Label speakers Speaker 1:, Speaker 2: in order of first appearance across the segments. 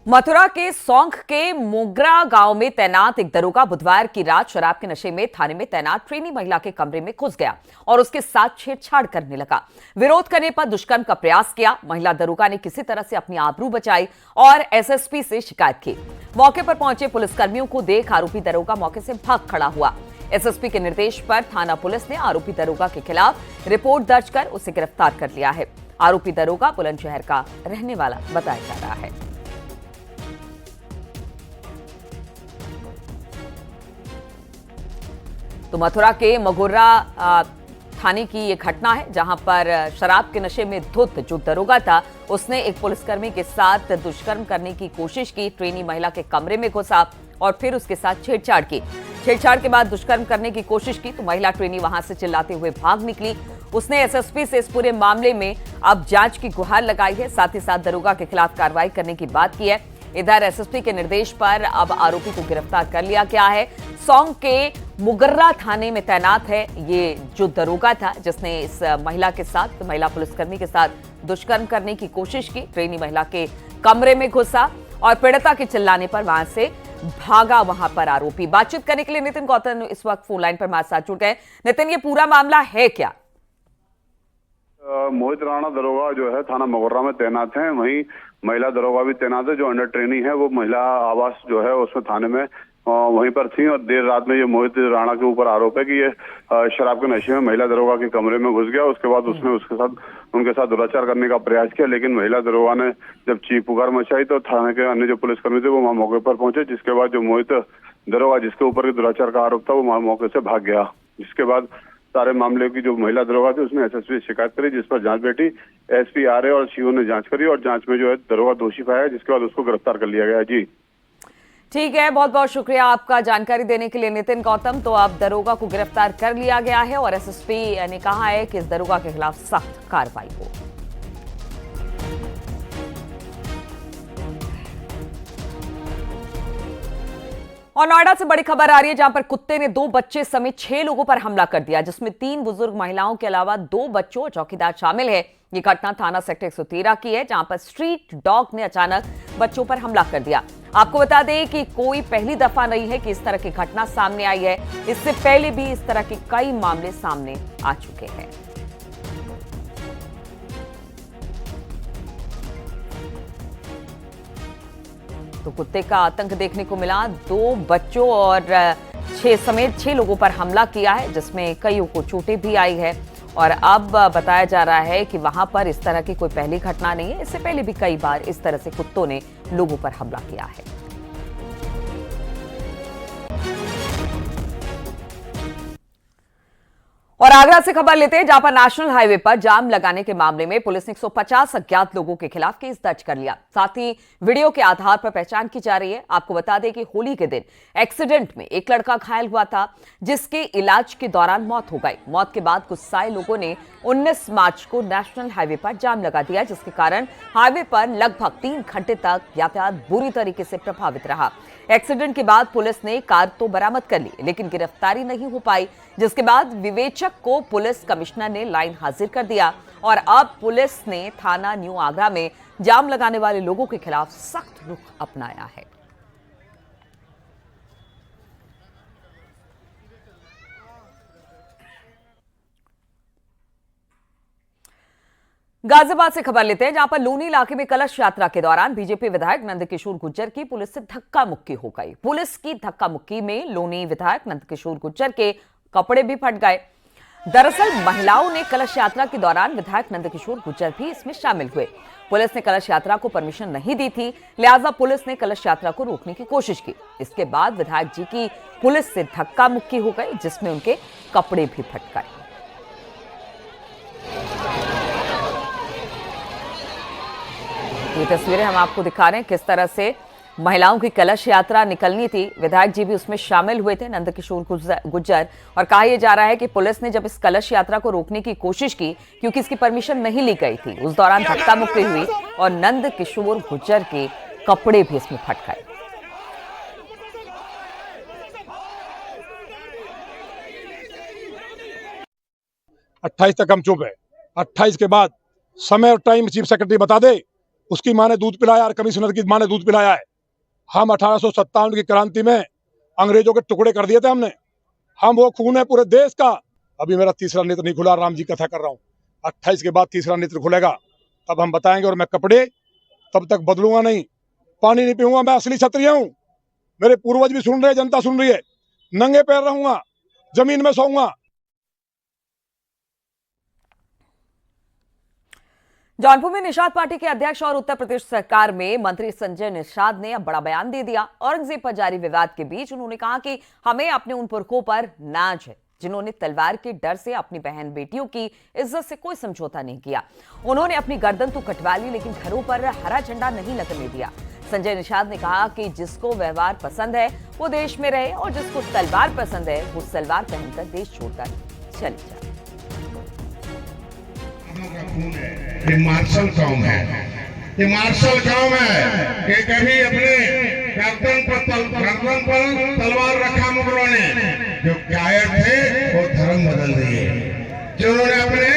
Speaker 1: मथुरा के सौंख के मोगरा गांव में तैनात एक दरोगा बुधवार की रात शराब के नशे में थाने में तैनात ट्रेनी महिला के कमरे में घुस गया और उसके साथ छेड़छाड़ करने लगा। विरोध करने पर दुष्कर्म का प्रयास किया। महिला दरोगा ने किसी तरह से अपनी आबरू बचाई और एसएसपी से शिकायत की। मौके पर पहुंचे पुलिसकर्मियों को देख आरोपी दरोगा मौके से भाग खड़ा हुआ। एसएसपी के निर्देश पर थाना पुलिस ने आरोपी दरोगा के खिलाफ रिपोर्ट दर्ज कर उसे गिरफ्तार कर लिया है। आरोपी दरोगा बुलंदशहर का रहने वाला बताया जा रहा है। तो मथुरा के मगोरा थाने की ये घटना है, जहां पर शराब के नशे में धुत जो दरोगा था उसने एक पुलिसकर्मी के साथ दुष्कर्म करने की कोशिश की। ट्रेनी महिला के कमरे में घुसा और फिर उसके साथ छेड़छाड़ की। छेड़छाड़ के बाद दुष्कर्म करने की कोशिश की तो महिला ट्रेनी वहां से चिल्लाते हुए भाग निकली। उसने एसएसपी से इस पूरे मामले में अब जांच की गुहार लगाई है, साथ ही साथ दरोगा के खिलाफ कार्रवाई करने की बात की है। इधर एसएसपी के निर्देश पर अब आरोपी को गिरफ्तार कर लिया गया है। सौंग के मुगर्रा थाने में तैनात है ये जो दरोगा था जिसने इस महिला के साथ, महिला पुलिसकर्मी के साथ दुष्कर्म करने की कोशिश की। ट्रेनी महिला के कमरे में घुसा और पीड़िता के चिल्लाने पर वहां से भागा वहां पर आरोपी। बातचीत करने के लिए नितिन गौतम इस वक्त फोन लाइन पर हमारे साथ जुड़ गए। नितिन, ये पूरा मामला है क्या?
Speaker 2: मोहित राणा दरोगा जो है थाना मगोरा में तैनात हैं, वहीं महिला दरोगा भी तैनात है जो अंडर ट्रेनी है। वो महिला आवास जो है उसमें थाने में वहीं पर थी और देर रात में ये मोहित राणा के ऊपर आरोप है कि ये शराब के नशे में महिला दरोगा के कमरे में घुस गया। उसके बाद उसने उनके साथ दुराचार करने का प्रयास किया, लेकिन महिला दरोगा ने जब चीख पुकार मचाई तो थाने के अन्य जो पुलिसकर्मी थे वो वहां मौके पर पहुंचे, जिसके बाद जो मोहित दरोगा जिसके ऊपर दुराचार का आरोप था वो मौके से भाग गया। जिसके बाद सारे मामले की जो महिला दरोगा थी उसने एसएसपी से शिकायत करी, जिस पर जांच बैठी। एसपी आरए और सीओ ने जांच करी और जांच में जो है दरोगा दोषी पाया, जिसके बाद उसको गिरफ्तार कर लिया गया। जी
Speaker 1: ठीक है, बहुत बहुत शुक्रिया आपका जानकारी देने के लिए नितिन गौतम। तो अब दरोगा को गिरफ्तार कर लिया गया है और एसएसपी ने कहा है कि इस दरोगा के खिलाफ सख्त कार्रवाई हो। और नोएडा से बड़ी खबर आ रही है, जहां पर कुत्ते ने 2 बच्चे समेत 6 लोगों पर हमला कर दिया, जिसमें 3 बुजुर्ग महिलाओं के अलावा 2 बच्चों और चौकीदार शामिल है। ये घटना थाना सेक्टर 113 की है, जहां पर स्ट्रीट डॉग ने अचानक बच्चों पर हमला कर दिया। आपको बता दें कि कोई पहली दफा नहीं है कि इस तरह की घटना सामने आई है। इससे पहले भी इस तरह के कई मामले सामने आ चुके हैं। तो कुत्ते का आतंक देखने को मिला। 2 बच्चों और 6 लोगों पर हमला किया है, जिसमें कईयों को चोटें भी आई है। और अब बताया जा रहा है कि वहां पर इस तरह की कोई पहली घटना नहीं है, इससे पहले भी कई बार इस तरह से कुत्तों ने लोगों पर हमला किया है। और आगरा से खबर लेते हैं, जहां पर नेशनल हाईवे पर जाम लगाने के मामले में पुलिस ने 150 अज्ञात लोगों के खिलाफ केस दर्ज कर लिया। साथ ही वीडियो के आधार पर पहचान की जा रही है। आपको बता दें कि होली के दिन एक्सीडेंट में एक लड़का घायल हुआ था, जिसके इलाज के दौरान मौत हो गई। मौत के बाद गुस्साए लोगों ने 19 मार्च को नेशनल हाईवे पर जाम लगा दिया, जिसके कारण हाईवे पर लगभग 3 घंटे तक यातायात बुरी तरीके से प्रभावित रहा। एक्सीडेंट के बाद पुलिस ने कार तो बरामद कर ली, लेकिन गिरफ्तारी नहीं हो पाई, जिसके बाद विवेचक को पुलिस कमिश्नर ने लाइन हाजिर कर दिया। और अब पुलिस ने थाना न्यू आगरा में जाम लगाने वाले लोगों के खिलाफ सख्त रुख अपनाया है। गाजियाबाद से खबर लेते हैं, जहां पर लोनी इलाके में कलश यात्रा के दौरान बीजेपी विधायक नंदकिशोर गुर्जर की पुलिस से धक्का मुक्की हो गई। पुलिस की धक्का मुक्की में लोनी विधायक नंदकिशोर गुर्जर के कपड़े भी फट गए। दरअसल महिलाओं ने कलश यात्रा के दौरान विधायक नंदकिशोर गुर्जर भी इसमें शामिल हुए। पुलिस ने कलश यात्रा को परमिशन नहीं दी थी, लिहाजा पुलिस ने कलश यात्रा को रोकने की कोशिश की। इसके बाद विधायक जी की पुलिस से धक्का मुक्की हो गई, जिसमें उनके कपड़े भी फट गए। ये तस्वीरें हम आपको दिखा रहे हैं, किस तरह से महिलाओं की कलश यात्रा निकलनी थी। विधायक जी भी उसमें शामिल हुए थे, नंदकिशोर गुर्जर। और कहा यह जा रहा है कि पुलिस ने जब इस कलश यात्रा को रोकने की कोशिश की, क्योंकि इसकी परमिशन नहीं ली गई थी, उस दौरान धक्का मुक्की हुई और नंदकिशोर गुर्जर के कपड़े भी इसमें फट गए।
Speaker 3: अट्ठाईस तक हम चुप है। 28 के बाद समय और टाइम चीफ सेक्रेटरी बता दे, उसकी माँ ने दूध पिलाया और कमिश्नर की माँ ने दूध पिलाया है। हम 1857 की क्रांति में अंग्रेजों के टुकड़े कर दिए थे हमने। हम वो खून है पूरे देश का। अभी मेरा तीसरा नेत्र नहीं खुला, राम जी कथा कर रहा हूँ। 28 के बाद तीसरा नेत्र खुलेगा, तब हम बताएंगे। और मैं कपड़े तब तक बदलूंगा नहीं, पानी नहीं पीऊंगा। मैं असली क्षत्रिय हूँ। मेरे पूर्वज भी सुन रहे हैं, जनता सुन रही है। नंगे पैर रहूंगा, जमीन में सोऊंगा।
Speaker 1: जौनपुर में निषाद पार्टी के अध्यक्ष और उत्तर प्रदेश सरकार में मंत्री संजय निषाद ने अब बड़ा बयान दे दिया। औरंगजेब पर जारी विवाद के बीच उन्होंने कहा कि हमें अपने उन पुरखों पर नाज है जिन्होंने तलवार के डर से अपनी बहन बेटियों की इज्जत से कोई समझौता नहीं किया। उन्होंने अपनी गर्दन तो कटवा ली, लेकिन घरों पर हरा झंडा नहीं लगने दिया। संजय निषाद ने कहा कि जिसको व्यवहार पसंद है वो देश में रहे और जिसको तलवार पसंद है वो सलवार पहनकर देश छोड़कर चले जाए।
Speaker 4: ये मार्शल कौम है, ये मार्शल कौम है कि कभी अपने गर्दन पर तलवार रखा मुगलों ने। जो कायर थे वो धर्म बदल दिए। जिन्होंने अपने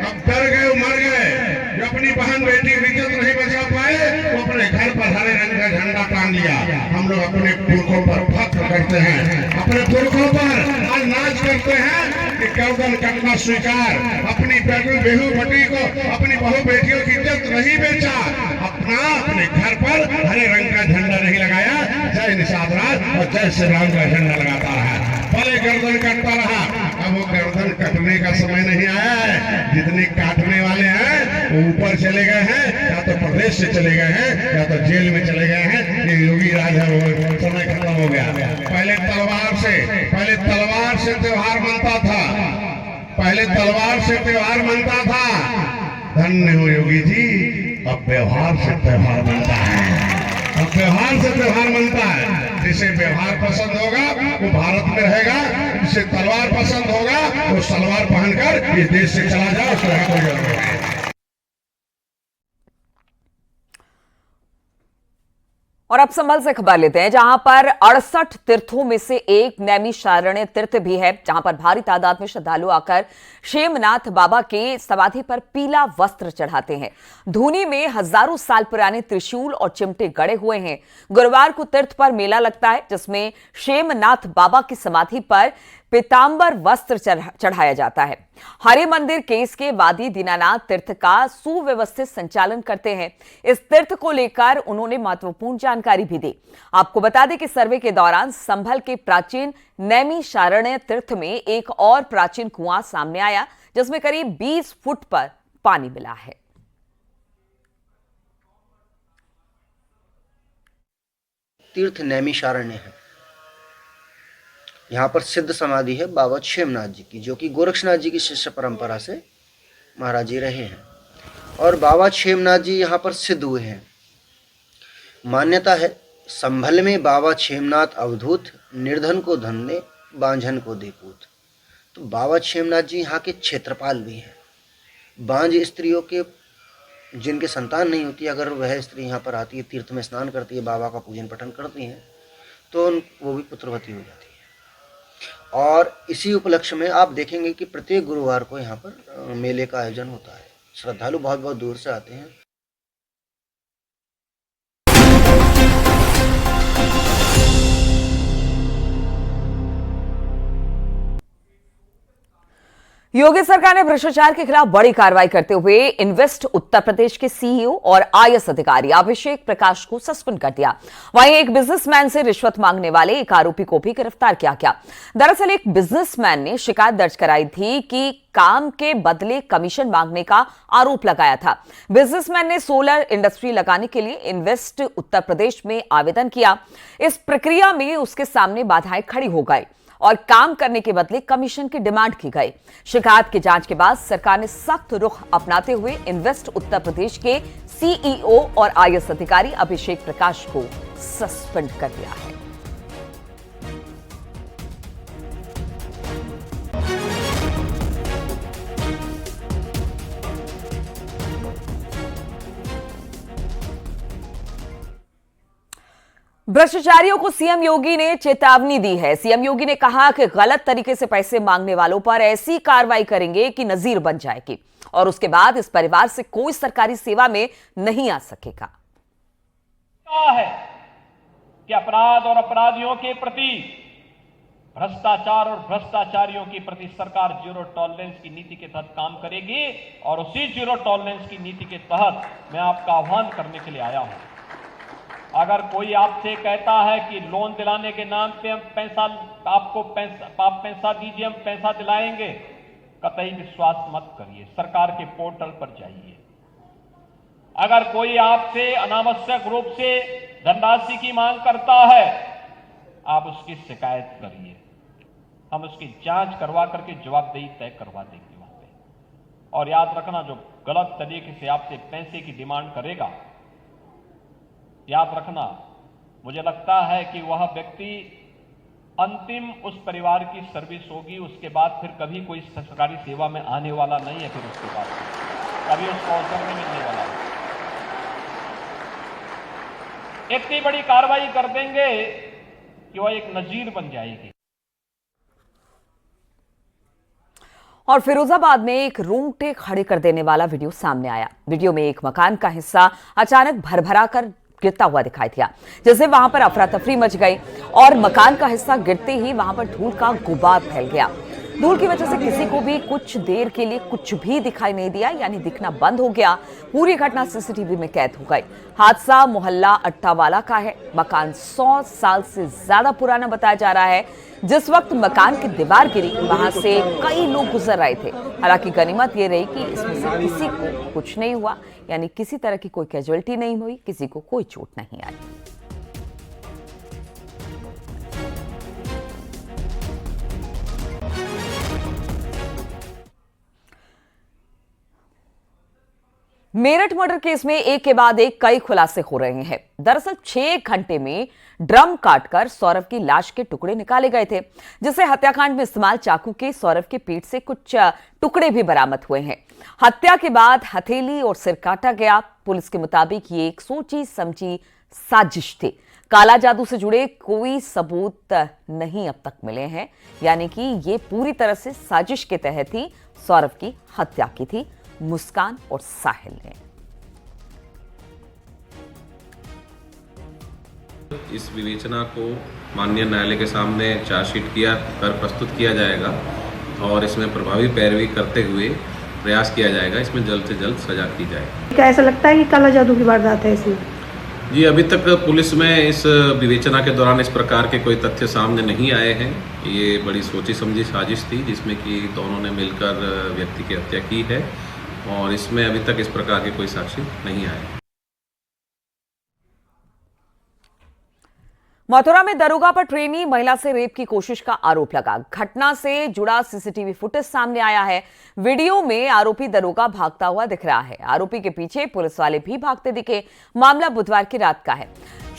Speaker 4: अब डर गए, मर गए, जो अपनी बहन बेटी की इज्जत नहीं बचा पाए, वो अपने घर पर हरे रंग का झंडा टांग लिया। हम लोग अपने पुरखों पर फख्र करते हैं, अपने पुरखों पर आज नाच करते हैं कि गर्दन कटना स्वीकार। अपनी बेहू बेटी को, अपनी बहू बेटियों की इज्जत नहीं बेचा, अपने घर पर हरे रंग का झंडा नहीं लगाया। जय निषाद राज और जय श्री राम का झंडा लगाता रहा, भले गर्दन कटता रहा। अब वो गर्दन कटने का समय नहीं आया है। जितने काटने वाले हैं वो ऊपर चले गए हैं, या तो प्रदेश से चले गए हैं या तो जेल में चले गए हैं। ये योगी राज है, वो समय खत्म हो गया। पहले तलवार से त्योहार मनता था, पहले तलवार से त्योहार मनता था। धन्य हो योगी जी, अब व्यवहार से त्योहार बनता है। अब व्यवहार से त्योहार बनता है। जिसे व्यवहार पसंद होगा वो भारत में रहेगा, जिसे तलवार पसंद होगा वो सलवार पहनकर इस देश से चला जाए, उसको कोई जरूरत नहीं।
Speaker 1: और अब संभल से खबर लेते हैं, जहां पर 68 तीर्थों में से एक नैमिषारण्य तीर्थ भी है, जहां पर भारी तादाद में श्रद्धालु आकर क्षेमनाथ बाबा के समाधि पर पीला वस्त्र चढ़ाते हैं। धूनी में हजारों साल पुराने त्रिशूल और चिमटे गड़े हुए हैं। गुरुवार को तीर्थ पर मेला लगता है, जिसमें क्षेमनाथ बाबा की समाधि पर पीतांबर वस्त्र चढ़ाया जाता है। हरि मंदिर केस के वादी दीनानाथ तीर्थ का सुव्यवस्थित संचालन करते हैं। इस तीर्थ को लेकर उन्होंने महत्वपूर्ण जानकारी भी दी। आपको बता दें कि सर्वे के दौरान संभल के प्राचीन नैमिषारण्य तीर्थ में एक और प्राचीन कुआं सामने आया, जिसमें करीब 20 फुट पर पानी मिला है।
Speaker 5: तीर्थ नैमिषारण्य है। यहाँ पर सिद्ध समाधि है बाबा क्षेमनाथ जी की, जो कि गोरक्षनाथ जी की शिष्य परंपरा से महाराज जी रहे हैं। और बाबा क्षेमनाथ जी यहाँ पर सिद्ध हुए हैं। मान्यता है संभल में बाबा क्षेमनाथ अवधूत, निर्धन को धन दे, बांझन को दे पूत। तो बाबा क्षेमनाथ जी यहाँ के क्षेत्रपाल भी हैं। बांझ स्त्रियों के जिनके संतान नहीं होती, अगर वह स्त्री यहाँ पर आती है, तीर्थ में स्नान करती है, बाबा का पूजन पठन करती हैं, तो वो भी पुत्रवती हो जाती है। और इसी उपलक्ष्य में आप देखेंगे कि प्रत्येक गुरुवार को यहाँ पर मेले का आयोजन होता है। श्रद्धालु बहुत बहुत दूर से आते हैं।
Speaker 1: योगी सरकार ने भ्रष्टाचार के खिलाफ बड़ी कार्रवाई करते हुए इन्वेस्ट उत्तर प्रदेश के सीईओ और आईएएस अधिकारी अभिषेक प्रकाश को सस्पेंड कर दिया। वहीं एक बिजनेसमैन से रिश्वत मांगने वाले एक आरोपी को भी गिरफ्तार किया गया। दरअसल एक बिजनेसमैन ने शिकायत दर्ज कराई थी कि काम के बदले कमीशन मांगने का आरोप लगाया था। बिजनेसमैन ने सोलर इंडस्ट्री लगाने के लिए इन्वेस्ट उत्तर प्रदेश में आवेदन किया। इस प्रक्रिया में उसके सामने बाधाएं खड़ी हो गई और काम करने के बदले कमीशन की डिमांड की गई। शिकायत की जांच के बाद सरकार ने सख्त रुख अपनाते हुए इन्वेस्ट उत्तर प्रदेश के सीईओ और आईएएस अधिकारी अभिषेक प्रकाश को सस्पेंड कर दिया है। भ्रष्टाचारियों को सीएम योगी ने चेतावनी दी है। सीएम योगी ने कहा कि गलत तरीके से पैसे मांगने वालों पर ऐसी कार्रवाई करेंगे कि नजीर बन जाएगी। और उसके बाद इस परिवार से कोई सरकारी सेवा में नहीं आ सकेगा।
Speaker 6: है कि अपराध और अपराधियों के प्रति, भ्रष्टाचार और भ्रष्टाचारियों के प्रति सरकार जीरो टॉलरेंस की नीति के तहत काम करेगी और उसी जीरो टॉलरेंस की नीति के तहत मैं आपका आह्वान करने के लिए आया हूं। अगर कोई आपसे कहता है कि लोन दिलाने के नाम पे हम आप पैसा दीजिए, हम पैसा दिलाएंगे, कतई विश्वास मत करिए। सरकार के पोर्टल पर जाइए। अगर कोई आपसे अनावश्यक रूप से धनराशि की मांग करता है, आप उसकी शिकायत करिए। हम उसकी जांच करवा करके जवाबदेही तय करवा देंगे वहां पे। और याद रखना, जो गलत तरीके से आपसे पैसे की डिमांड करेगा, याद रखना, मुझे लगता है कि वह व्यक्ति अंतिम उस परिवार की सर्विस होगी, उसके बाद फिर कभी कोई सरकारी सेवा में आने वाला नहीं है। फिर उसके बाद कभी उसको अवसर नहीं मिलने वाला है। इतनी बड़ी कार्रवाई कर देंगे कि वह एक नजीर बन जाएगी।
Speaker 1: और फिरोजाबाद में एक रोंगटे खड़े कर देने वाला वीडियो सामने आया। वीडियो में एक मकान का हिस्सा अचानक भरभरा कर गिरता हुआ दिखाई दिया, जिससे वहां पर अफरा तफरी मच गई और मकान का हिस्सा गिरते ही वहां पर धूल का गुबार फैल गया। धूल की वजह से किसी को भी कुछ देर के लिए कुछ भी दिखाई नहीं दिया, यानी दिखना बंद हो गया। पूरी घटना सीसीटीवी में कैद हो गई। हादसा मोहल्ला अट्टावाला का है। मकान 100 साल से ज्यादा पुराना बताया जा रहा है। जिस वक्त मकान की दीवार गिरी, वहां से कई लोग गुजर रहे थे। हालांकि गनीमत ये रही कि इसमें से किसी को कुछ नहीं हुआ, यानी किसी तरह की कोई कैजुअल्टी नहीं हुई, किसी को कोई चोट नहीं आई। मेरठ मर्डर केस में एक के बाद एक कई खुलासे हो रहे हैं। दरअसल 6 घंटे में ड्रम काटकर सौरभ की लाश के टुकड़े निकाले गए थे, जिससे हत्याकांड में इस्तेमाल चाकू के सौरभ के पीठ से कुछ टुकड़े भी बरामद हुए हैं। हत्या के बाद हथेली और सिर काटा गया। पुलिस के मुताबिक ये एक सोची समझी साजिश थी। काला जादू से जुड़े कोई सबूत नहीं अब तक मिले हैं, यानी कि ये पूरी तरह से साजिश के तहत ही सौरभ की हत्या की थी मुस्कान और साहिल ने।
Speaker 7: इस विवेचना को माननीय न्यायालय के सामने चार्जशीट कर प्रस्तुत किया जाएगा और इसमें प्रभावी पैरवी करते हुए प्रयास किया जाएगा, इसमें जल्द से जल्द सजा की जाए।
Speaker 8: क्या ऐसा लगता है कि काला जादू की वारदात है इसमें?
Speaker 7: जी, अभी तक पुलिस में इस विवेचना के दौरान इस प्रकार के कोई तथ्य सामने नहीं आए हैं। ये बड़ी सोची समझी साजिश थी, जिसमें कि दोनों ने मिलकर व्यक्ति की हत्या की है और इसमें अभी तक इस प्रकार के कोई साक्ष्य नहीं आए।
Speaker 1: मथुरा में दरोगा पर ट्रेनी महिला से रेप की कोशिश का आरोप लगा। घटना से जुड़ा सीसीटीवी फुटेज सामने आया है। वीडियो में आरोपी दरोगा भागता हुआ दिख रहा है। आरोपी के पीछे पुलिस वाले भी भागते दिखे। मामला बुधवार की रात का है।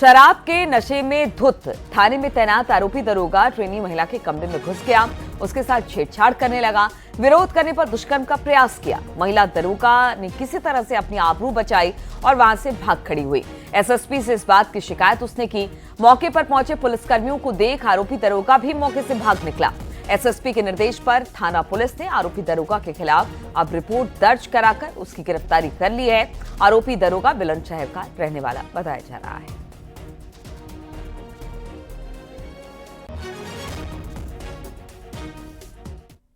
Speaker 1: शराब के नशे में धुत थाने में तैनात आरोपी दरोगा ट्रेनी महिला के कमरे में घुस गया, उसके साथ छेड़छाड़ करने लगा। विरोध करने पर दुष्कर्म का प्रयास किया। महिला दरोगा ने किसी तरह से अपनी आबरू बचाई और वहां से भाग खड़ी हुई। एसएसपी से इस बात की शिकायत उसने की। मौके पर पहुंचे पुलिसकर्मियों को देख आरोपी दरोगा भी मौके से भाग निकला। एसएसपी के निर्देश पर थाना पुलिस ने आरोपी दरोगा के खिलाफ अब रिपोर्ट दर्ज कराकर उसकी गिरफ्तारी कर ली है। आरोपी दरोगा बुलंदशहर का रहने वाला बताया जा रहा है।